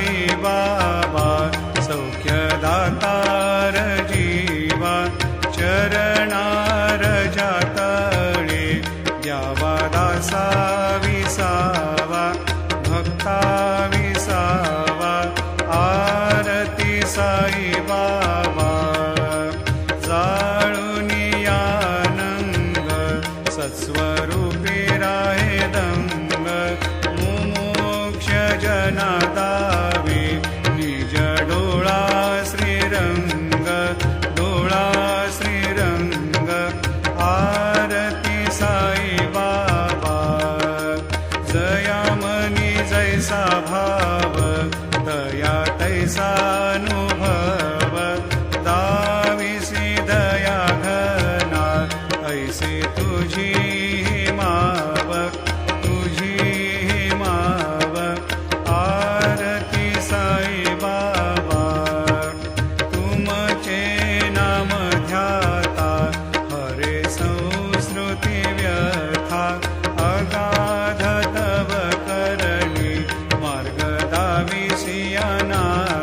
साई बाबा सौख्यदातार जीवा चरणार जातळे द्यावा दासा विसावा भक्ता विसावा आरती साई बाबा जाळूनी आनंद सत्स्वरूपी राहे दंग मुमोक्ष जना दावे निज डोळा श्रीरंग डोळा श्रीरंग आरती साई बाबा जयामनी जैसा भाव दया तैसा अनुभव दाविसी दया घना ऐसे तुझी माव तुझी माव आरती साई बाबा तुमचे नाम ध्याता हरे संस्कृती व्यथा अगाध तव करणी मार्ग दाविसी अनाथा